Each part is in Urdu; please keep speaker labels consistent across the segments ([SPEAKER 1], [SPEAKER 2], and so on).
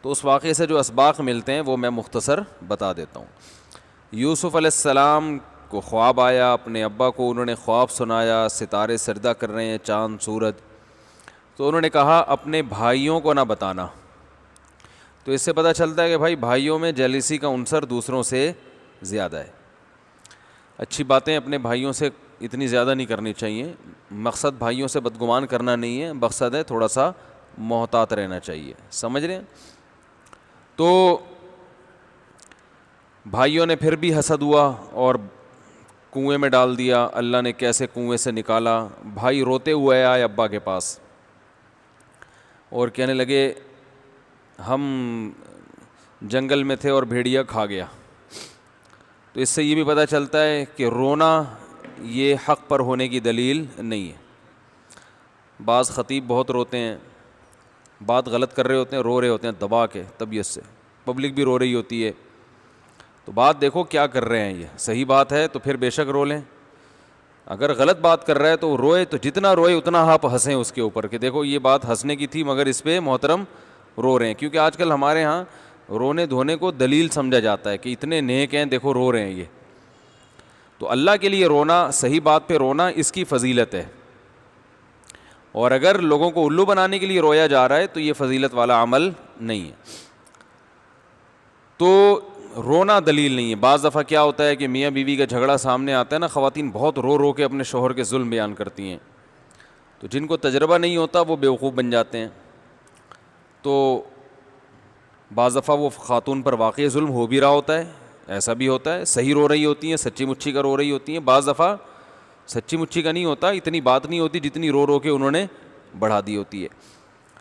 [SPEAKER 1] تو اس واقعے سے جو اسباق ملتے ہیں وہ میں مختصر بتا دیتا ہوں. یوسف علیہ السلام کو خواب آیا, اپنے ابا کو انہوں نے خواب سنایا, ستارے سجدہ کر رہے ہیں, چاند سورج. تو انہوں نے کہا اپنے بھائیوں کو نہ بتانا. تو اس سے پتہ چلتا ہے کہ بھائی بھائیوں میں جیلسی کا عنصر دوسروں سے زیادہ ہے. اچھی باتیں اپنے بھائیوں سے اتنی زیادہ نہیں کرنی چاہیے. مقصد بھائیوں سے بدگمان کرنا نہیں ہے, مقصد ہے تھوڑا سا محتاط رہنا چاہیے. سمجھ رہے ہیں؟ تو بھائیوں نے پھر بھی حسد ہوا اور کنویں میں ڈال دیا. اللہ نے کیسے کنویں سے نکالا. بھائی روتے ہوئے آئے ابا کے پاس اور کہنے لگے ہم جنگل میں تھے اور بھیڑیا کھا گیا. تو اس سے یہ بھی پتہ چلتا ہے کہ رونا یہ حق پر ہونے کی دلیل نہیں ہے. بعض خطیب بہت روتے ہیں, بات غلط کر رہے ہوتے ہیں, رو رہے ہوتے ہیں دبا کے طبیعت سے, پبلک بھی رو رہی ہوتی ہے. تو بات دیکھو کیا کر رہے ہیں, یہ صحیح بات ہے تو پھر بے شک رو لیں. اگر غلط بات کر رہا ہے تو روئے, تو جتنا روئے اتنا آپ ہنسیں اس کے اوپر کہ دیکھو یہ بات ہنسنے کی تھی مگر اس پہ محترم رو رہے ہیں. کیونکہ آج کل ہمارے ہاں رونے دھونے کو دلیل سمجھا جاتا ہے کہ اتنے نیک ہیں دیکھو رو رہے ہیں یہ. تو اللہ کے لیے رونا, صحیح بات پہ رونا, اس کی فضیلت ہے. اور اگر لوگوں کو الو بنانے کے لیے رویا جا رہا ہے تو یہ فضیلت والا عمل نہیں ہے. تو رونا دلیل نہیں ہے. بعض دفعہ کیا ہوتا ہے کہ میاں بیوی کا جھگڑا سامنے آتا ہے نا, خواتین بہت رو رو کے اپنے شوہر کے ظلم بیان کرتی ہیں. تو جن کو تجربہ نہیں ہوتا وہ بیوقوف بن جاتے ہیں. تو بعض دفعہ وہ خاتون پر واقعی ظلم ہو بھی رہا ہوتا ہے, ایسا بھی ہوتا ہے, صحیح رو رہی ہوتی ہیں, سچی مچھی کا رو رہی ہوتی ہیں. بعض دفعہ سچی مچھی کا نہیں ہوتا, اتنی بات نہیں ہوتی جتنی رو رو کے انہوں نے بڑھا دی ہوتی ہے.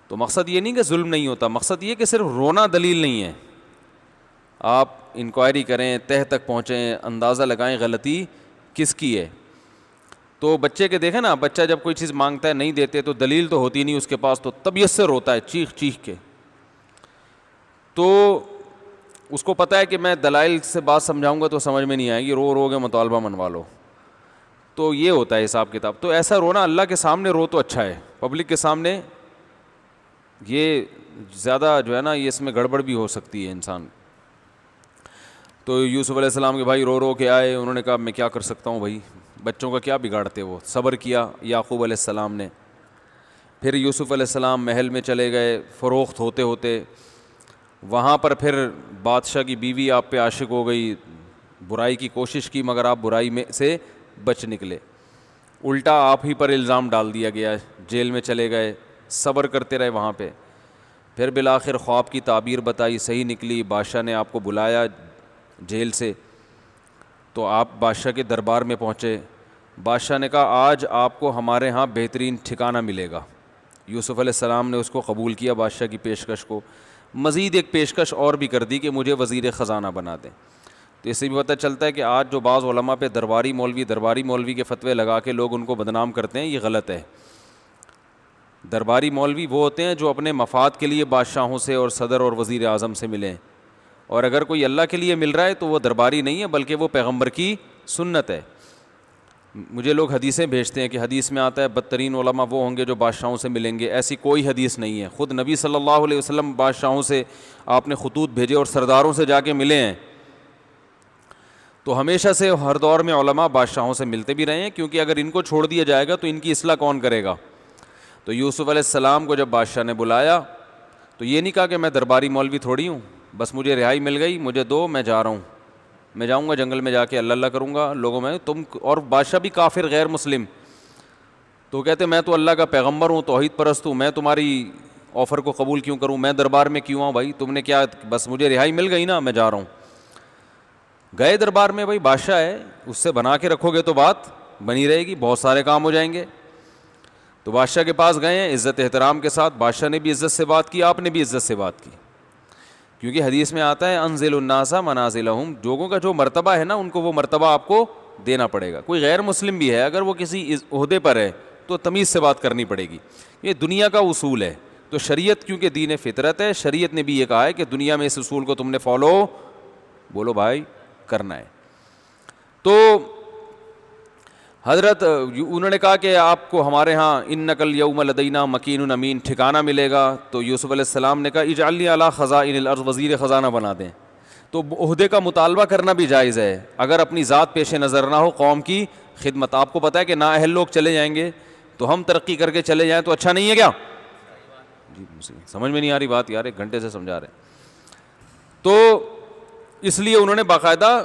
[SPEAKER 1] تو مقصد یہ نہیں کہ ظلم نہیں ہوتا, مقصد یہ کہ صرف رونا دلیل نہیں ہے. آپ انکوائری کریں, تہ تک پہنچیں, اندازہ لگائیں غلطی کس کی ہے. تو بچے کے دیکھیں نا, بچہ جب کوئی چیز مانگتا ہے نہیں دیتے تو دلیل تو ہوتی نہیں اس کے پاس, تو طبیعت سے روتا ہے چیخ چیخ کے. تو اس کو پتہ ہے کہ میں دلائل سے بات سمجھاؤں گا تو سمجھ میں نہیں آئے گی, رو رو کے مطالبہ منوا لو. تو یہ ہوتا ہے حساب کتاب. تو ایسا رونا اللہ کے سامنے رو تو اچھا ہے, پبلک کے سامنے یہ زیادہ جو ہے نا, یہ اس میں گڑبڑ بھی ہو سکتی ہے انسان. تو یوسف علیہ السلام کے بھائی رو رو کے آئے, انہوں نے کہا میں کیا کر سکتا ہوں بھائی, بچوں کا کیا بگاڑتے. وہ صبر کیا یعقوب علیہ السلام نے. پھر یوسف علیہ السلام محل میں چلے گئے, فروخت ہوتے ہوتے وہاں پر پھر بادشاہ کی بیوی آپ پہ عاشق ہو گئی, برائی کی کوشش کی مگر آپ برائی میں سے بچ نکلے. الٹا آپ ہی پر الزام ڈال دیا گیا, جیل میں چلے گئے, صبر کرتے رہے وہاں پہ. پھر بالآخر خواب کی تعبیر بتائی, صحیح نکلی, بادشاہ نے آپ کو بلایا جیل سے. تو آپ بادشاہ کے دربار میں پہنچے. بادشاہ نے کہا آج آپ کو ہمارے ہاں بہترین ٹھکانہ ملے گا. یوسف علیہ السلام نے اس کو قبول کیا, بادشاہ کی پیشکش کو. مزید ایک پیشکش اور بھی کر دی کہ مجھے وزیر خزانہ بنا دیں. تو اس سے بھی پتہ چلتا ہے کہ آج جو بعض علماء پہ درباری مولوی کے فتوے لگا کے لوگ ان کو بدنام کرتے ہیں, یہ غلط ہے. درباری مولوی وہ ہوتے ہیں جو اپنے مفاد کے لیے بادشاہوں سے اور صدر اور وزیر اعظم سے ملیں, اور اگر کوئی اللہ کے لیے مل رہا ہے تو وہ درباری نہیں ہے بلکہ وہ پیغمبر کی سنت ہے. مجھے لوگ حدیثیں بھیجتے ہیں کہ حدیث میں آتا ہے بدترین علماء وہ ہوں گے جو بادشاہوں سے ملیں گے. ایسی کوئی حدیث نہیں ہے. خود نبی صلی اللہ علیہ وسلم بادشاہوں سے آپ نے خطوط بھیجے اور سرداروں سے جا کے ملے ہیں. تو ہمیشہ سے ہر دور میں علماء بادشاہوں سے ملتے بھی رہے ہیں, کیونکہ اگر ان کو چھوڑ دیا جائے گا تو ان کی اصلاح کون کرے گا. تو یوسف علیہ السلام کو جب بادشاہ نے بلایا تو یہ نہیں کہا کہ میں درباری مولوی تھوڑی ہوں, بس مجھے رہائی مل گئی, مجھے دو, میں جا رہا ہوں, میں جاؤں گا جنگل میں جا کے اللہ کروں گا لوگوں میں. تم اور بادشاہ بھی کافر غیر مسلم, تو کہتے میں تو اللہ کا پیغمبر ہوں, توحید پرست ہوں, میں تمہاری آفر کو قبول کیوں کروں, میں دربار میں کیوں آؤں بھائی, تم نے کیا, بس مجھے رہائی مل گئی نا, میں جا رہا ہوں. گئے دربار میں, بھائی بادشاہ ہے, اس سے بنا کے رکھو گے تو بات بنی رہے گی, بہت سارے کام ہو جائیں گے. تو بادشاہ کے پاس گئے ہیں عزت احترام کے ساتھ, بادشاہ نے بھی عزت سے بات کی, آپ نے بھی عزت سے بات کی, کیونکہ حدیث میں آتا ہے انزل الناس منازلہم, لوگوں کا جو مرتبہ ہے نا ان کو وہ مرتبہ آپ کو دینا پڑے گا. کوئی غیر مسلم بھی ہے اگر وہ کسی عہدے پر ہے تو تمیز سے بات کرنی پڑے گی, یہ دنیا کا اصول ہے. تو شریعت کیونکہ دین فطرت ہے, شریعت نے بھی یہ کہا ہے کہ دنیا میں اس اصول کو تم نے فالو, بولو بھائی, کرنا ہے. تو حضرت انہوں نے کہا کہ آپ کو ہمارے ہاں انک الیوم لدینا مکین امین ٹھکانہ ملے گا. تو یوسف علیہ السلام نے کہا اجعلنی علی خزائن الارض, وزیر خزانہ بنا دیں. تو عہدے کا مطالبہ کرنا بھی جائز ہے اگر اپنی ذات پیش نظر نہ ہو, قوم کی خدمت. آپ کو پتہ ہے کہ نااہل لوگ چلے جائیں گے تو ہم ترقی کر کے چلے جائیں تو اچھا نہیں ہے کیا؟ جی سمجھ میں نہیں آ رہی بات یار, 1 گھنٹے سے سمجھا رہے ہیں. تو اس لیے انہوں نے باقاعدہ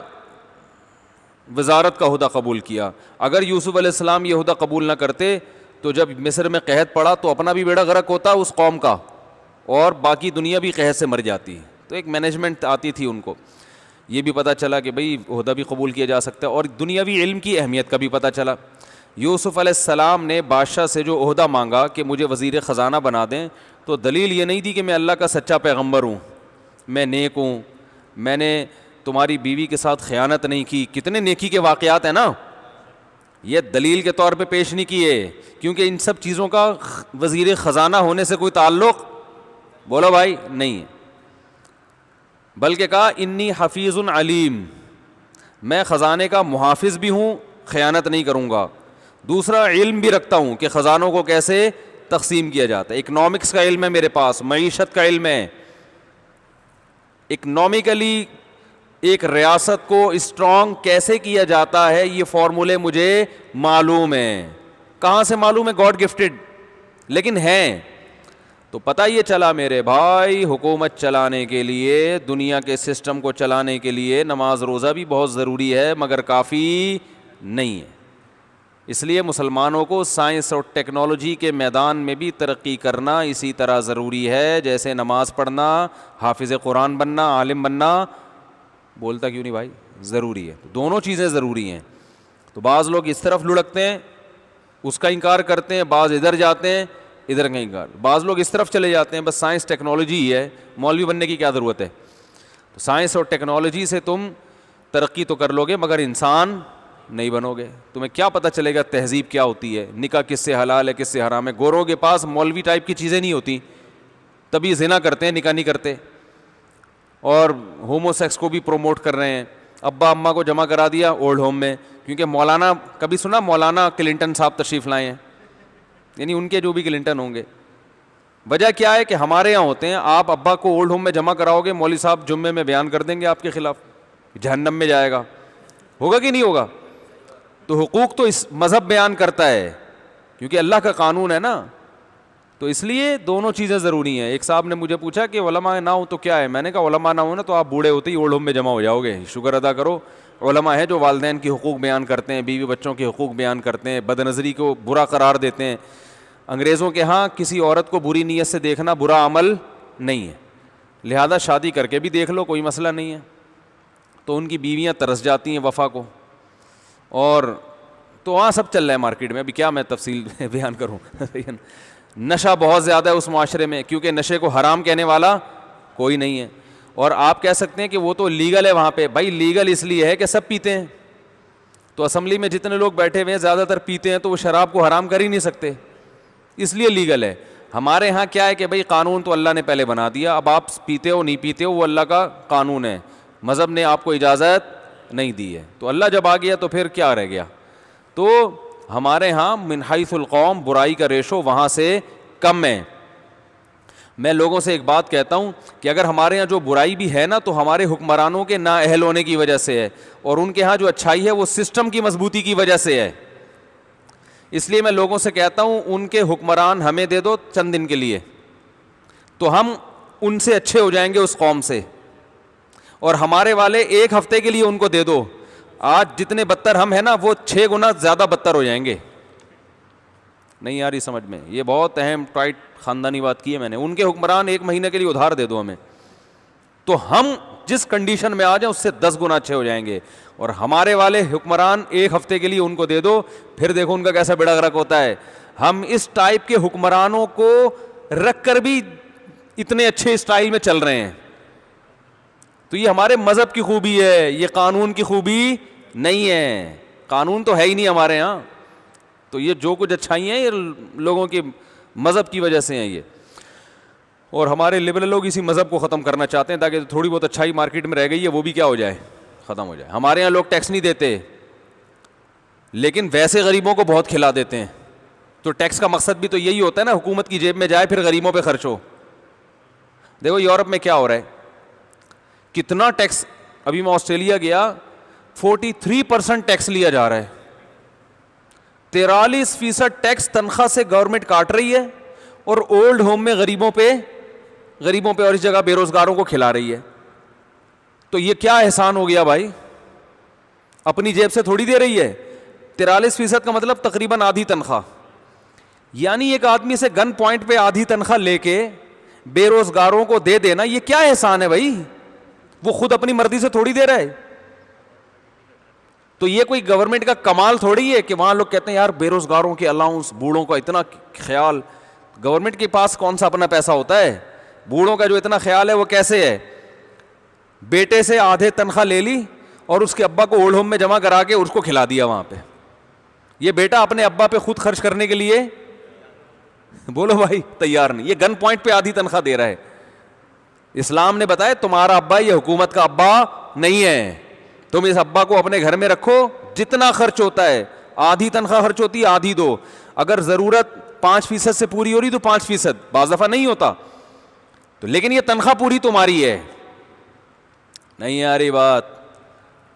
[SPEAKER 1] وزارت کا عہدہ قبول کیا. اگر یوسف علیہ السلام یہ عہدہ قبول نہ کرتے تو جب مصر میں قحط پڑا تو اپنا بھی بیڑا غرق ہوتا اس قوم کا, اور باقی دنیا بھی قحط سے مر جاتی. تو ایک مینجمنٹ آتی تھی ان کو. یہ بھی پتہ چلا کہ بھئی عہدہ بھی قبول کیا جا سکتا ہے, اور دنیاوی علم کی اہمیت کا بھی پتہ چلا. یوسف علیہ السلام نے بادشاہ سے جو عہدہ مانگا کہ مجھے وزیر خزانہ بنا دیں, تو دلیل یہ نہیں تھی کہ میں اللہ کا سچا پیغمبر ہوں, میں نیک ہوں, میں نے تمہاری بیوی کے ساتھ خیانت نہیں کی. کتنے نیکی کے واقعات ہیں نا, یہ دلیل کے طور پہ پیش نہیں کیے, کیونکہ ان سب چیزوں کا وزیر خزانہ ہونے سے کوئی تعلق, بولو بھائی, نہیں ہے. بلکہ کہا انی حفیظ علیم, میں خزانے کا محافظ بھی ہوں, خیانت نہیں کروں گا. دوسرا علم بھی رکھتا ہوں کہ خزانوں کو کیسے تقسیم کیا جاتا ہے. اکنامکس کا علم ہے میرے پاس, معیشت کا علم ہے, اکنامکلی ایک ریاست کو اسٹرانگ کیسے کیا جاتا ہے یہ فارمولے مجھے معلوم ہیں. کہاں سے معلوم ہے؟ گاڈ گفٹڈ, لیکن ہیں. تو پتہ یہ چلا میرے بھائی, حکومت چلانے کے لیے, دنیا کے سسٹم کو چلانے کے لیے نماز روزہ بھی بہت ضروری ہے, مگر کافی نہیں ہے. اس لیے مسلمانوں کو سائنس اور ٹیکنالوجی کے میدان میں بھی ترقی کرنا اسی طرح ضروری ہے جیسے نماز پڑھنا, حافظ قرآن بننا, عالم بننا. بولتا کیوں نہیں بھائی؟ ضروری ہے. دونوں چیزیں ضروری ہیں. تو بعض لوگ اس طرف لڑکتے ہیں, اس کا انکار کرتے ہیں, بعض ادھر جاتے ہیں, ادھر کا انکار. بعض لوگ اس طرف چلے جاتے ہیں بس سائنس ٹیکنالوجی ہی ہے, مولوی بننے کی کیا ضرورت ہے. تو سائنس اور ٹیکنالوجی سے تم ترقی تو کر لو گے مگر انسان نہیں بنو گے. تمہیں کیا پتہ چلے گا تہذیب کیا ہوتی ہے, نکاح کس سے حلال ہے کس سے حرام ہے. گوروں کے پاس مولوی ٹائپ کی چیزیں نہیں ہوتی, تبھی زنا کرتے ہیں, نکاح نہیں کرتے, اور ہومو سیکس کو بھی پروموٹ کر رہے ہیں. ابا اماں کو جمع کرا دیا اولڈ ہوم میں, کیونکہ مولانا, کبھی سنا مولانا کلنٹن صاحب تشریف لائے ہیں, یعنی ان کے جو بھی کلنٹن ہوں گے. وجہ کیا ہے کہ ہمارے یہاں ہوتے ہیں, آپ ابا کو اولڈ ہوم میں جمع کراؤ گے, مولوی صاحب جمعے میں بیان کر دیں گے آپ کے خلاف, جہنم میں جائے گا. ہوگا کہ نہیں ہوگا؟ تو حقوق تو اس مذہب بیان کرتا ہے کیونکہ اللہ کا قانون ہے نا. تو اس لیے دونوں چیزیں ضروری ہیں. ایک صاحب نے مجھے پوچھا کہ علماء نہ ہو تو کیا ہے, میں نے کہا علماء نہ ہو نا تو آپ بوڑھے ہوتے ہی اولڈ ہوم میں جمع ہو جاؤ گے. شکر ادا کرو علماء ہے جو والدین کی حقوق بیان کرتے ہیں, بیوی بچوں کے حقوق بیان کرتے ہیں, بد نظری کو برا قرار دیتے ہیں. انگریزوں کے ہاں کسی عورت کو بری نیت سے دیکھنا برا عمل نہیں ہے, لہذا شادی کر کے بھی دیکھ لو, کوئی مسئلہ نہیں ہے. تو ان کی بیویاں ترس جاتی ہیں وفا کو, اور تو وہاں سب چل رہا ہے مارکیٹ میں. ابھی کیا میں تفصیل بیان کروں. نشہ بہت زیادہ ہے اس معاشرے میں, کیونکہ نشے کو حرام کہنے والا کوئی نہیں ہے. اور آپ کہہ سکتے ہیں کہ وہ تو لیگل ہے وہاں پہ, بھائی لیگل اس لیے ہے کہ سب پیتے ہیں. تو اسمبلی میں جتنے لوگ بیٹھے ہوئے ہیں زیادہ تر پیتے ہیں, تو وہ شراب کو حرام کر ہی نہیں سکتے, اس لیے لیگل ہے. ہمارے ہاں کیا ہے کہ بھائی قانون تو اللہ نے پہلے بنا دیا, اب آپ پیتے ہو نہیں پیتے ہو وہ اللہ کا قانون ہے, مذہب نے آپ کو اجازت نہیں دی ہے. تو اللہ جب آ گیا تو پھر کیا رہ گیا. تو ہمارے ہاں من حیث القوم برائی کا ریشو وہاں سے کم ہے. میں لوگوں سے ایک بات کہتا ہوں کہ اگر ہمارے ہاں جو برائی بھی ہے نا تو ہمارے حکمرانوں کے نااہل ہونے کی وجہ سے ہے, اور ان کے ہاں جو اچھائی ہے وہ سسٹم کی مضبوطی کی وجہ سے ہے. اس لیے میں لوگوں سے کہتا ہوں ان کے حکمران ہمیں دے دو چند دن کے لیے, تو ہم ان سے اچھے ہو جائیں گے اس قوم سے, اور ہمارے والے 1 ہفتے کے لیے ان کو دے دو, آج جتنے بدتر ہم ہیں نا وہ 6 گنا زیادہ بدتر ہو جائیں گے. نہیں آ رہی سمجھ میں؟ یہ بہت اہم ٹائٹ خاندانی بات کی ہے میں نے. ان کے حکمران 1 مہینے کے لیے ادھار دے دو ہمیں, تو ہم جس کنڈیشن میں آ جائیں اس سے 10 گنا اچھے ہو جائیں گے. اور ہمارے والے حکمران 1 ہفتے کے لیے ان کو دے دو, پھر دیکھو ان کا کیسا بیڑا غرق ہوتا ہے. ہم اس ٹائپ کے حکمرانوں کو رکھ کر بھی اتنے اچھے اسٹائل میں چل رہے ہیں. تو یہ ہمارے مذہب کی خوبی ہے, یہ قانون کی خوبی نہیں ہے. قانون تو ہے ہی نہیں ہمارے ہاں, تو یہ جو کچھ اچھائی ہیں یہ لوگوں کی مذہب کی وجہ سے ہیں یہ. اور ہمارے لبرل لوگ اسی مذہب کو ختم کرنا چاہتے ہیں تاکہ تھوڑی بہت اچھائی مارکیٹ میں رہ گئی ہے وہ بھی کیا ہو جائے, ختم ہو جائے. ہمارے یہاں لوگ ٹیکس نہیں دیتے, لیکن ویسے غریبوں کو بہت کھلا دیتے ہیں. تو ٹیکس کا مقصد بھی تو یہی ہوتا ہے نا, حکومت کی جیب میں جائے پھر غریبوں پہ خرچ ہو. دیکھو یورپ میں کیا ہو رہا ہے, کتنا ٹیکس. ابھی میں آسٹریلیا گیا, 43% ٹیکس لیا جا رہا ہے. 43% ٹیکس تنخواہ سے گورنمنٹ کاٹ رہی ہے, اور اولڈ ہوم میں غریبوں پہ اور اس جگہ بے روزگاروں کو کھلا رہی ہے. تو یہ کیا احسان ہو گیا بھائی, اپنی جیب سے تھوڑی دے رہی ہے. 43% کا مطلب تقریباً آدھی تنخواہ. یعنی ایک آدمی سے گن پوائنٹ پہ آدھی تنخواہ لے کے بے روزگاروں کو دے دینا, یہ کیا احسان ہے بھائی؟ وہ خود اپنی مرضی سے تھوڑی دے رہا ہے. تو یہ کوئی گورنمنٹ کا کمال تھوڑی ہے کہ وہاں لوگ کہتے ہیں یار بے روزگاروں کے الاؤنس, بوڑھوں کا اتنا خیال. گورنمنٹ کے پاس کون سا اپنا پیسہ ہوتا ہے؟ بوڑھوں کا جو اتنا خیال ہے وہ کیسے ہے؟ بیٹے سے آدھے تنخواہ لے لی اور اس کے ابا کو اولڈ ہوم میں جمع کرا کے اس کو کھلا دیا وہاں پہ. یہ بیٹا اپنے ابا پہ خود خرچ کرنے کے لیے بولو بھائی تیار نہیں. یہ گن پوائنٹ پہ آدھی تنخواہ دے رہا ہے. اسلام نے بتایا تمہارا ابا یہ حکومت کا ابا نہیں ہے, تم اس ابا کو اپنے گھر میں رکھو. جتنا خرچ ہوتا ہے, آدھی تنخواہ خرچ ہوتی ہے آدھی دو. اگر ضرورت 5% سے پوری ہو رہی تو 5%, بعض دفعہ نہیں ہوتا تو, لیکن یہ تنخواہ پوری تمہاری ہے. نہیں آ رہی بات؟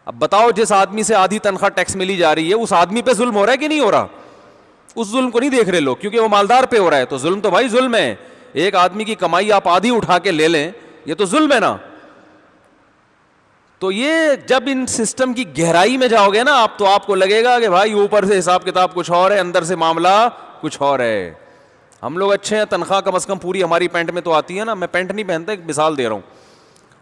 [SPEAKER 1] اب بتاؤ, جس آدمی سے آدھی تنخواہ ٹیکس ملی جا رہی ہے اس آدمی پہ ظلم ہو رہا ہے کہ نہیں ہو رہا؟ اس ظلم کو نہیں دیکھ رہے لوگ, کیونکہ وہ مالدار پہ ہو رہا ہے. تو ظلم تو بھائی ظلم ہے. ایک آدمی کی کمائی آپ آدھی اٹھا کے لے لیں, یہ تو ظلم ہے نا. تو یہ جب ان سسٹم کی گہرائی میں جاؤ گے نا آپ, تو آپ کو لگے گا کہ بھائی اوپر سے حساب کتاب کچھ اور ہے, اندر سے معاملہ کچھ اور ہے. ہم لوگ اچھے ہیں, تنخواہ کم از کم پوری ہماری پینٹ میں تو آتی ہے نا. میں پینٹ نہیں پہنتا, ایک مثال دے رہا ہوں.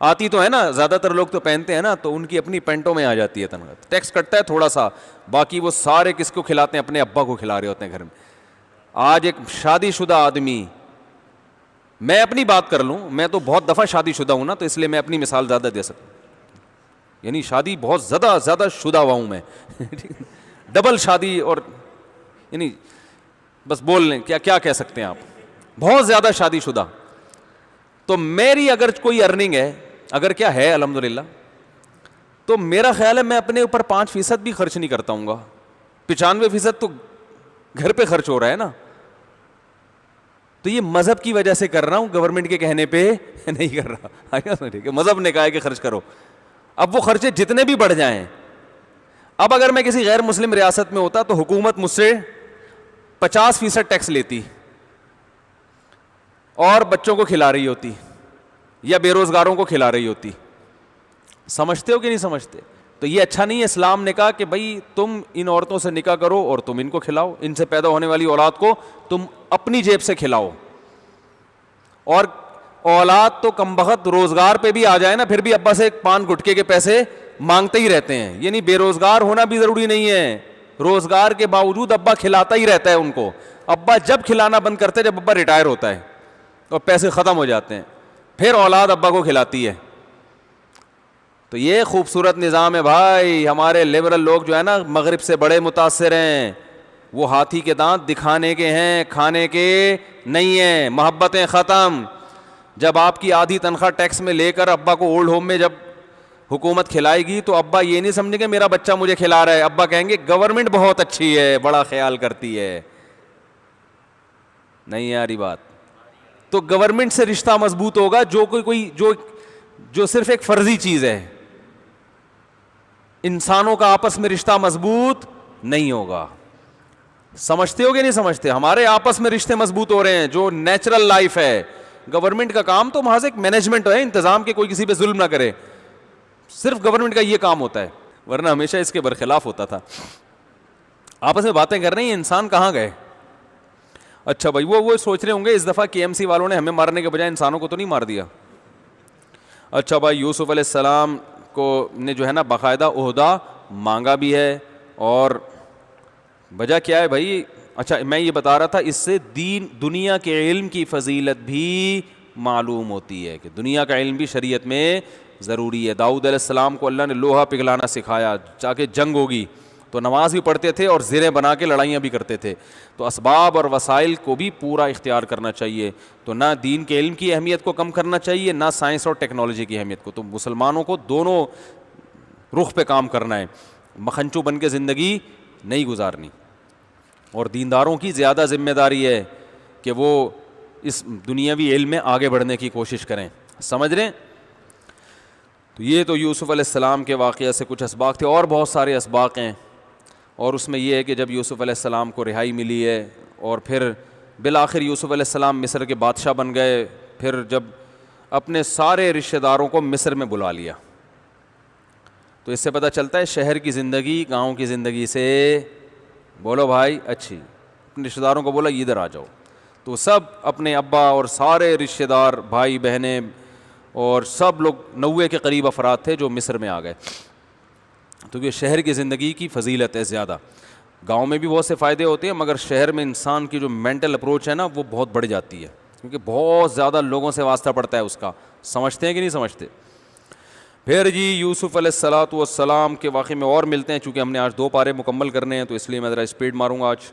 [SPEAKER 1] آتی تو ہے نا, زیادہ تر لوگ تو پہنتے ہیں نا, تو ان کی اپنی پینٹوں میں آ جاتی ہے تنخواہ. ٹیکس کٹتا ہے تھوڑا سا, باقی وہ سارے کس کو کھلاتے ہیں؟ اپنے ابا کو کھلا رہے ہوتے ہیں گھر میں. آج ایک شادی شدہ آدمی, میں اپنی بات کر لوں, میں تو بہت دفعہ شادی شدہ ہوں نا, تو اس لیے میں اپنی مثال زیادہ دے سکتا ہوں. یعنی شادی بہت زیادہ شدہ ہوا ہوں میں, ڈبل شادی, اور یعنی بس بول لیں کیا کہہ سکتے ہیں آپ, بہت زیادہ شادی شدہ. تو میری اگر کوئی ارننگ ہے, اگر کیا ہے الحمدللہ, تو میرا خیال ہے میں اپنے اوپر 5% بھی خرچ نہیں کرتا ہوں گا. 95% تو گھر پہ خرچ ہو رہا ہے نا. تو یہ مذہب کی وجہ سے کر رہا ہوں, گورنمنٹ کے کہنے پہ نہیں کر رہا. مذہب نے کہا ہے کہ خرچ کرو. اب وہ خرچے جتنے بھی بڑھ جائیں, اب اگر میں کسی غیر مسلم ریاست میں ہوتا تو حکومت مجھ سے 50% ٹیکس لیتی اور بچوں کو کھلا رہی ہوتی یا بے روزگاروں کو کھلا رہی ہوتی. سمجھتے ہو کہ نہیں سمجھتے؟ تو یہ اچھا نہیں ہے. اسلام نے کہا کہ بھائی تم ان عورتوں سے نکاح کرو اور تم ان کو کھلاؤ, ان سے پیدا ہونے والی اولاد کو تم اپنی جیب سے کھلاؤ. اور اولاد تو کمبخت روزگار پہ بھی آ جائے نا, پھر بھی ابا سے پان گٹکے کے پیسے مانگتے ہی رہتے ہیں. یعنی بے روزگار ہونا بھی ضروری نہیں ہے, روزگار کے باوجود ابا کھلاتا ہی رہتا ہے ان کو. ابا جب کھلانا بند کرتے ہیں جب ابا ریٹائر ہوتا ہے اور پیسے ختم ہو جاتے ہیں, پھر اولاد ابا کو کھلاتی ہے. تو یہ خوبصورت نظام ہے بھائی. ہمارے لبرل لوگ جو ہے نا مغرب سے بڑے متاثر ہیں. وہ ہاتھی کے دانت دکھانے کے ہیں, کھانے کے نہیں ہیں. محبتیں ختم. جب آپ کی آدھی تنخواہ ٹیکس میں لے کر ابا کو اولڈ ہوم میں جب حکومت کھلائے گی تو ابا یہ نہیں سمجھیں گے میرا بچہ مجھے کھلا رہا ہے, ابا کہیں گے گورنمنٹ بہت اچھی ہے, بڑا خیال کرتی ہے. نہیں یاری بات؟ تو گورنمنٹ سے رشتہ مضبوط ہوگا جو صرف ایک فرضی چیز ہے. انسانوں کا آپس میں رشتہ مضبوط نہیں ہوگا. سمجھتے ہو کہ نہیں سمجھتے؟ ہمارے آپس میں رشتے مضبوط ہو رہے ہیں جو نیچرل لائف ہے. گورنمنٹ کا کام تو محض ایک مینجمنٹ ہے, انتظام کے, کوئی کسی پہ ظلم نہ کرے. صرف گورنمنٹ کا یہ کام ہوتا ہے, ورنہ ہمیشہ اس کے برخلاف ہوتا تھا. آپس میں باتیں کر رہے ہیں, انسان کہاں گئے؟ اچھا بھائی وہ سوچ رہے ہوں گے اس دفعہ KMC والوں نے ہمیں مارنے کے بجائے انسانوں کو تو نہیں مار دیا. اچھا بھائی, یوسف علیہ السلام کو نے جو ہے نا باقاعدہ عہدہ مانگا بھی ہے, اور وجہ کیا ہے بھائی؟ اچھا میں یہ بتا رہا تھا, اس سے دنیا کے علم کی فضیلت بھی معلوم ہوتی ہے کہ دنیا کا علم بھی شریعت میں ضروری ہے. داؤد علیہ السلام کو اللہ نے لوہا پگھلانا سکھایا, جا کے جنگ ہوگی تو نماز بھی پڑھتے تھے اور زریں بنا کے لڑائیاں بھی کرتے تھے. تو اسباب اور وسائل کو بھی پورا اختیار کرنا چاہیے. تو نہ دین کے علم کی اہمیت کو کم کرنا چاہیے, نہ سائنس اور ٹیکنالوجی کی اہمیت کو. تو مسلمانوں کو دونوں رخ پہ کام کرنا ہے. مکھنچو بن کے زندگی نہیں گزارنی. اور دینداروں کی زیادہ ذمہ داری ہے کہ وہ اس دنیاوی علم میں آگے بڑھنے کی کوشش کریں. سمجھ رہے ہیں؟ تو یہ تو یوسف علیہ السلام کے واقعہ سے کچھ اسباق تھے, اور بہت سارے اسباق ہیں. اور اس میں یہ ہے کہ جب یوسف علیہ السلام کو رہائی ملی ہے اور پھر بالآخر یوسف علیہ السلام مصر کے بادشاہ بن گئے, پھر جب اپنے سارے رشتہ داروں کو مصر میں بلا لیا, تو اس سے پتہ چلتا ہے شہر کی زندگی گاؤں کی زندگی سے, بولو بھائی, اچھی. اپنے رشتہ داروں کو بولا ادھر آ جاؤ, تو سب اپنے ابا اور سارے رشتہ دار بھائی بہنیں اور سب لوگ 90 کے قریب افراد تھے جو مصر میں آ گئے. تو یہ شہر کی زندگی کی فضیلت ہے زیادہ. گاؤں میں بھی بہت سے فائدے ہوتے ہیں, مگر شہر میں انسان کی جو مینٹل اپروچ ہے نا وہ بہت بڑھ جاتی ہے, کیونکہ بہت زیادہ لوگوں سے واسطہ پڑتا ہے اس کا. سمجھتے ہیں کہ نہیں سمجھتے؟ پھر جی یوسف علیہ السلام کے واقعے میں اور ملتے ہیں, چونکہ ہم نے آج 2 پارے مکمل کرنے ہیں تو اس لیے میں ذرا اسپیڈ ماروں گا آج.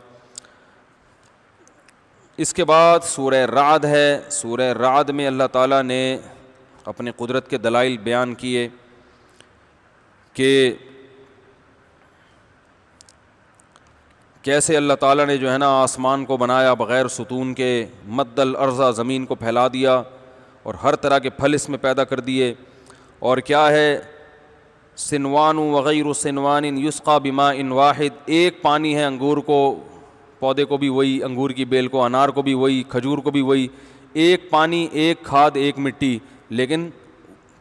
[SPEAKER 1] اس کے بعد سورہ رعد ہے. سورہ رعد میں اللہ تعالیٰ نے اپنے قدرت کے دلائل بیان کیے کہ کیسے اللہ تعالیٰ نے جو ہے نا آسمان کو بنایا بغیر ستون کے, مد الارض زمین کو پھیلا دیا اور ہر طرح کے پھل اس میں پیدا کر دیے. اور کیا ہے, سنوان وغیر سنوان یسقى بماء واحد, ایک پانی ہے انگور کو پودے کو بھی وہی, انگور کی بیل کو, انار کو بھی وہی, کھجور کو بھی وہی, ایک پانی, ایک کھاد, ایک مٹی, لیکن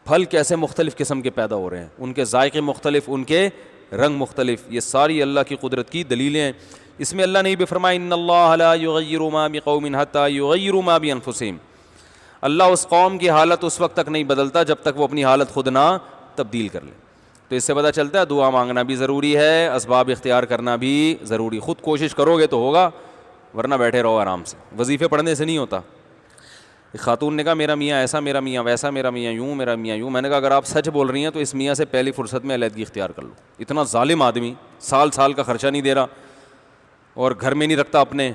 [SPEAKER 1] پھل کیسے مختلف قسم کے پیدا ہو رہے ہیں, ان کے ذائقے مختلف, ان کے رنگ مختلف. یہ ساری اللہ کی قدرت کی دلیلیں ہیں. اس میں اللہ نے بھی فرمایا ان اللہ لا یغیر ما بقوم حتی یغیروا ما بانفسہم, اللہ اس قوم کی حالت اس وقت تک نہیں بدلتا جب تک وہ اپنی حالت خود نہ تبدیل کر لے. تو اس سے پتہ چلتا ہے دعا مانگنا بھی ضروری ہے, اسباب اختیار کرنا بھی ضروری. خود کوشش کرو گے تو ہوگا, ورنہ بیٹھے رہو آرام سے. وظیفے پڑھنے سے نہیں ہوتا. ایک خاتون نے کہا میرا میاں ایسا, میرا میاں ویسا, میرا میاں یوں, میرا میاں یوں. میں نے کہا اگر آپ سچ بول رہی ہیں تو اس میاں سے پہلی فرصت میں علیحدگی اختیار کر لو. اتنا ظالم آدمی, سال سال کا خرچہ نہیں دے رہا اور گھر میں نہیں رکھتا, اپنے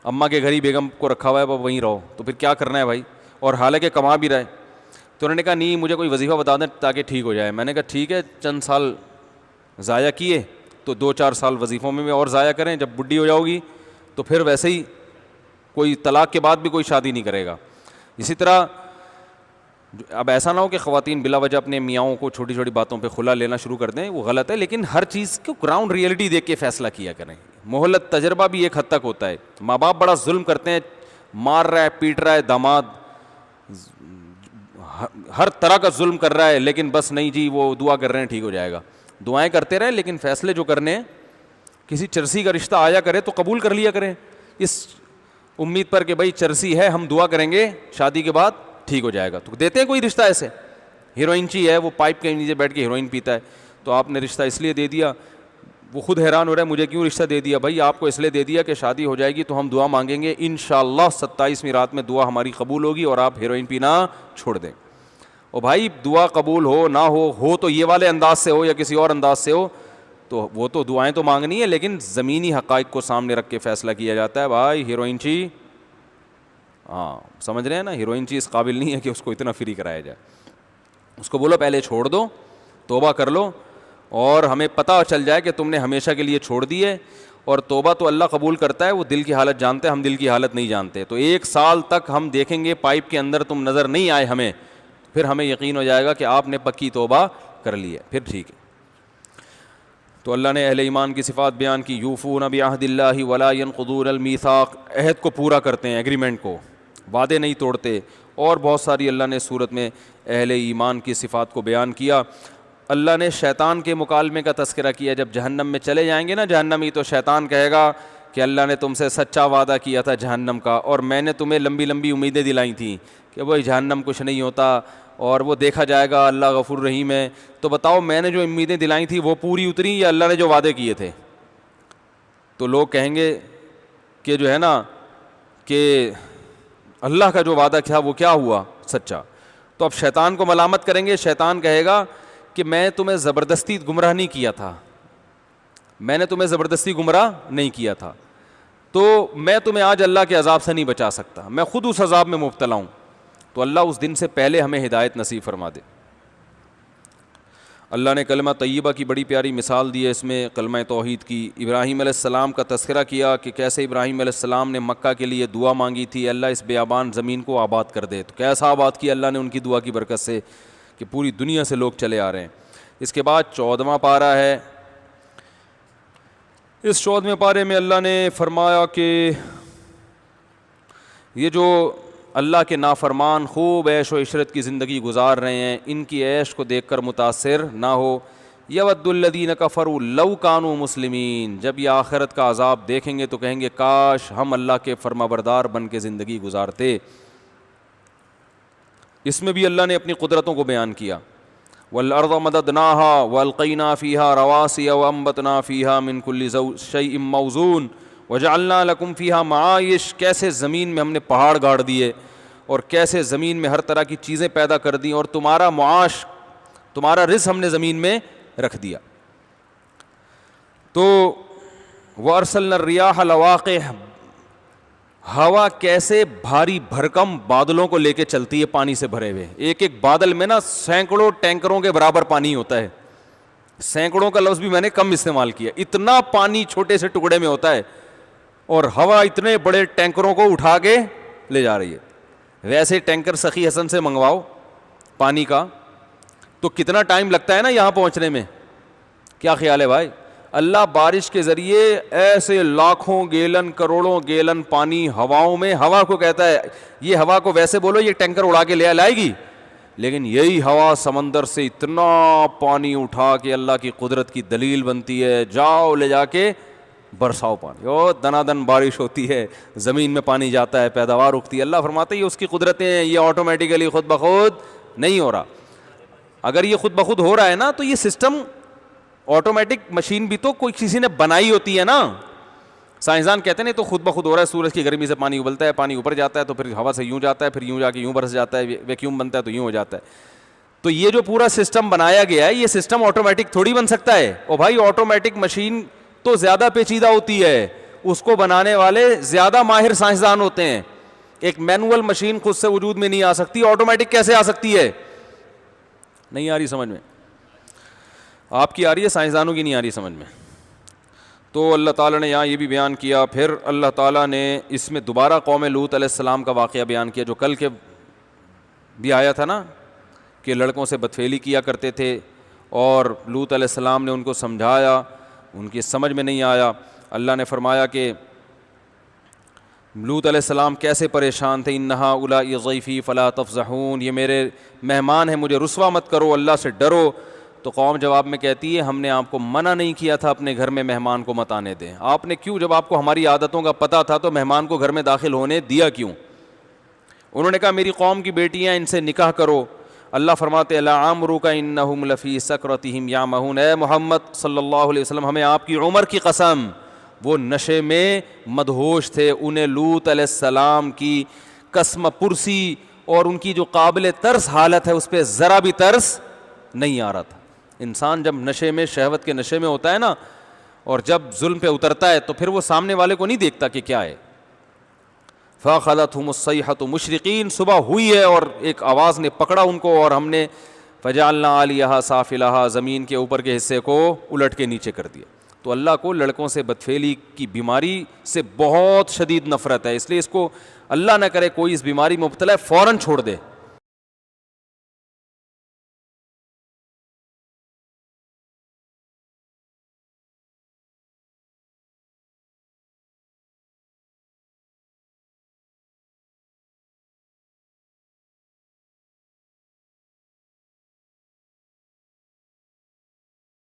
[SPEAKER 1] اماں کے گھر ہی بیگم کو رکھا ہوا ہے, وہ وہیں رہو. تو پھر کیا کرنا ہے بھائی, اور حالانکہ کما بھی رہے. تو انہوں نے کہا نہیں مجھے کوئی وظیفہ بتا دیں تاکہ ٹھیک ہو جائے. میں نے کہا ٹھیک ہے, چند سال ضائع کیے تو 2-4 سال وظیفوں میں اور ضائع کریں, جب بڈھی ہو جاؤ گی تو پھر ویسے ہی کوئی طلاق کے بعد بھی کوئی شادی نہیں کرے گا. اسی طرح اب ایسا نہ ہو کہ خواتین بلا وجہ اپنے میاؤں کو چھوٹی چھوٹی باتوں پہ کھلا لینا شروع کر دیں, وہ غلط ہے. لیکن ہر چیز کو گراؤنڈ ریئلٹی دیکھ کے فیصلہ کیا کریں. مہلت تجربہ بھی ایک حد تک ہوتا ہے. ماں باپ بڑا ظلم کرتے ہیں, مار رہا ہے, پیٹ رہا ہے داماد, ہر طرح کا ظلم کر رہا ہے, لیکن بس نہیں جی وہ دعا کر رہے ہیں ٹھیک ہو جائے گا. دعائیں کرتے رہیں, لیکن فیصلے جو کرنے ہیں, کسی چرسی کا رشتہ آیا کرے تو قبول کر لیا کریں, اس امید پر کہ بھائی چرسی ہے, ہم دعا کریں گے شادی کے بعد ٹھیک ہو جائے گا. تو دیتے ہیں کوئی رشتہ ایسے, ہیروئنچی ہے, وہ پائپ کے نیچے بیٹھ کے ہیروئن پیتا ہے, تو آپ نے رشتہ اس لیے دے دیا. وہ خود حیران ہو رہا ہے مجھے کیوں رشتہ دے دیا. بھائی آپ کو اس لیے دے دیا کہ شادی ہو جائے گی تو ہم دعا مانگیں گے, انشاءاللہ 27ویں رات میں دعا ہماری قبول ہوگی اور آپ ہیروئن پینا چھوڑ دیں. اور بھائی دعا قبول ہو نہ ہو تو یہ والے انداز سے ہو یا کسی اور انداز سے ہو, تو وہ تو دعائیں تو مانگنی ہے, لیکن زمینی حقائق کو سامنے رکھ کے فیصلہ کیا جاتا ہے. بھائی ہیروئنچی, ہاں سمجھ رہے ہیں نا, ہیروئنچی اس قابل نہیں ہے کہ اس کو اتنا فری کرایا جائے. اس کو بولو پہلے چھوڑ دو, توبہ کر لو, اور ہمیں پتہ چل جائے کہ تم نے ہمیشہ کے لیے چھوڑ دی ہے. اور توبہ تو اللہ قبول کرتا ہے, وہ دل کی حالت جانتے ہیں, ہم دل کی حالت نہیں جانتے. تو 1 سال تک ہم دیکھیں گے پائپ کے اندر تم نظر نہیں آئے ہمیں, پھر ہمیں یقین ہو جائے گا کہ آپ نے پکی توبہ کر لی ہے, پھر ٹھیک ہے. تو اللہ نے اہل ایمان کی صفات بیان کی, یوفون بعہد اللہ ولا ینقضون المیثاق, عہد کو پورا کرتے ہیں, ایگریمنٹ کو, وعدے نہیں توڑتے. اور بہت ساری اللہ نے صورت میں اہل ایمان کی صفات کو بیان کیا. اللہ نے شیطان کے مکالمے کا تذکرہ کیا. جب جہنم میں چلے جائیں گے نا جہنمی, تو شیطان کہے گا کہ اللہ نے تم سے سچا وعدہ کیا تھا جہنم کا, اور میں نے تمہیں لمبی لمبی امیدیں دلائی تھیں کہ وہی جہنم کچھ نہیں ہوتا, اور وہ دیکھا جائے گا اللہ غفور رحیم ہے. تو بتاؤ میں نے جو امیدیں دلائی تھیں وہ پوری اتری یا اللہ نے جو وعدے کیے تھے؟ تو لوگ کہیں گے کہ جو ہے نا کہ اللہ کا جو وعدہ تھا وہ کیا ہوا سچا. تو اب شیطان کو ملامت کریں گے. شیطان کہے گا کہ میں تمہیں زبردستی گمراہ نہیں کیا تھا, میں نے تمہیں زبردستی گمراہ نہیں کیا تھا, تو میں تمہیں آج اللہ کے عذاب سے نہیں بچا سکتا, میں خود اس عذاب میں مبتلا ہوں. تو اللہ اس دن سے پہلے ہمیں ہدایت نصیب فرما دے. اللہ نے کلمہ طیبہ کی بڑی پیاری مثال دی ہے اس میں، کلمہ توحید کی۔ ابراہیم علیہ السلام کا تذکرہ کیا کہ کیسے ابراہیم علیہ السلام نے مکہ کے لیے دعا مانگی تھی، اللہ اس بیابان زمین کو آباد کر دے، تو کیسا آباد کیا اللہ نے ان کی دعا کی برکت سے کہ پوری دنیا سے لوگ چلے آ رہے ہیں۔ اس کے بعد 14واں پارہ ہے۔ اس 14ویں پارے میں اللہ نے فرمایا کہ یہ جو اللہ کے نافرمان خوب عیش و عشرت کی زندگی گزار رہے ہیں، ان کی عیش کو دیکھ کر متاثر نہ ہو۔ یود الذین کفروا لو کانوا مسلمین، جب یہ آخرت کا عذاب دیکھیں گے تو کہیں گے کاش ہم اللہ کے فرمانبردار بن کے زندگی گزارتے۔ اس میں بھی اللہ نے اپنی قدرتوں کو بیان کیا۔ والارض مددناها والقینا فیہا رواسی وانبتنا فیہا من کل شیء موزون وجعلنا لکم فیہا معائش، کیسے زمین میں ہم نے پہاڑ گاڑ دیے اور کیسے زمین میں ہر طرح کی چیزیں پیدا کر دیں، اور تمہارا معاش، تمہارا رزق ہم نے زمین میں رکھ دیا۔ تو وارسلنا الریاح لواقح، ہوا کیسے بھاری بھرکم بادلوں کو لے کے چلتی ہے پانی سے بھرے ہوئے، ایک ایک بادل میں نا سینکڑوں ٹینکروں کے برابر پانی ہوتا ہے۔ سینکڑوں کا لفظ بھی میں نے کم استعمال کیا، اتنا پانی چھوٹے سے ٹکڑے میں ہوتا ہے، اور ہوا اتنے بڑے ٹینکروں کو اٹھا کے لے جا رہی ہے۔ ویسے ٹینکر سخی حسن سے منگواؤ پانی کا تو کتنا ٹائم لگتا ہے نا یہاں پہنچنے میں، کیا خیال ہے بھائی؟ اللہ بارش کے ذریعے ایسے لاکھوں گیلن کروڑوں گیلن پانی ہواؤں میں، ہوا کو کہتا ہے، یہ ہوا کو ویسے بولو یہ ٹینکر اڑا کے لائے گی، لیکن یہی ہوا سمندر سے اتنا پانی اٹھا کے اللہ کی قدرت کی دلیل بنتی ہے، جاؤ لے جا کے برساؤ پانی، اور دنا دن بارش ہوتی ہے، زمین میں پانی جاتا ہے، پیداوار اگتی ہے۔ اللہ فرماتے ہیں یہ اس کی قدرتیں ہیں، یہ آٹومیٹیکلی خود بخود نہیں ہو رہا۔ اگر یہ خود بخود ہو رہا ہے نا تو یہ سسٹم آٹومیٹک مشین بھی تو کوئی کسی نے بنائی ہوتی ہے نا۔ سائنسدان کہتے ہیں نہیں تو خود بخود ہو رہا ہے، سورج کی گرمی سے پانی ابلتا ہے، پانی اوپر جاتا ہے تو پھر ہوا سے یوں جاتا ہے، پھر یوں جا کے یوں برس جاتا ہے، ویکیوم بنتا ہے تو یوں ہو جاتا ہے۔ تو یہ جو پورا سسٹم بنایا گیا ہے، یہ سسٹم آٹومیٹک تھوڑی بن سکتا ہے۔ او بھائی آٹومیٹک مشین تو زیادہ پیچیدہ ہوتی ہے، اس کو بنانے والے زیادہ ماہر سائنسدان ہوتے ہیں۔ ایک مینول مشین خود سے وجود میں نہیں آ سکتی، آٹومیٹک کیسے آ سکتی ہے؟ نہیں آ رہی سمجھ میں؟ آپ کی آ رہی ہے، سائنسدانوں کی نہیں آ رہی سمجھ میں۔ تو اللہ تعالیٰ نے یہاں یہ بھی بیان کیا، پھر اللہ تعالیٰ نے اس میں دوبارہ قوم لوط علیہ السلام کا واقعہ بیان کیا، جو کل کے بھی آیا تھا نا کہ لڑکوں سے بدفعلی کیا کرتے تھے، اور لوط علیہ السلام نے ان کو سمجھایا، ان کی سمجھ میں نہیں آیا۔ اللہ نے فرمایا کہ لوط علیہ السلام کیسے پریشان تھے، انہا اولائی ضیفی فلا تفضحون، یہ میرے مہمان ہیں، مجھے رسوا مت کرو، اللہ سے ڈرو۔ تو قوم جواب میں کہتی ہے ہم نے آپ کو منع نہیں کیا تھا اپنے گھر میں مہمان کو مت آنے دیں، آپ نے کیوں، جب آپ کو ہماری عادتوں کا پتہ تھا تو مہمان کو گھر میں داخل ہونے دیا کیوں؟ انہوں نے کہا میری قوم کی بیٹیاں، ان سے نکاح کرو۔ اللہ فرماتے لعمرک انہم لفی سکرتہم یعمہون، اے محمد صلی اللہ علیہ وسلم ہمیں آپ کی عمر کی قسم، وہ نشے میں مدہوش تھے، انہیں لوط علیہ السلام کی قسم پرسی اور ان کی جو قابل ترس حالت ہے اس پہ ذرا بھی ترس نہیں آ رہا تھا۔ انسان جب نشے میں، شہوت کے نشے میں ہوتا ہے نا، اور جب ظلم پہ اترتا ہے تو پھر وہ سامنے والے کو نہیں دیکھتا کہ کیا ہے۔ فَأَخَذَتْهُمُ الصَّيْحَةُ مُشْرِقِينَ، صبح ہوئی ہے اور ایک آواز نے پکڑا ان کو، اور ہم نے فَجَعَلْنَا عَلِيَهَا سَافِلَهَا، زمین کے اوپر کے حصے کو الٹ کے نیچے کر دیا۔ تو اللہ کو لڑکوں سے بدفعلی کی بیماری سے بہت شدید نفرت ہے، اس لیے اس کو اللہ نہ کرے کوئی اس بیماری میں مبتلا ہے فوراً چھوڑ دے۔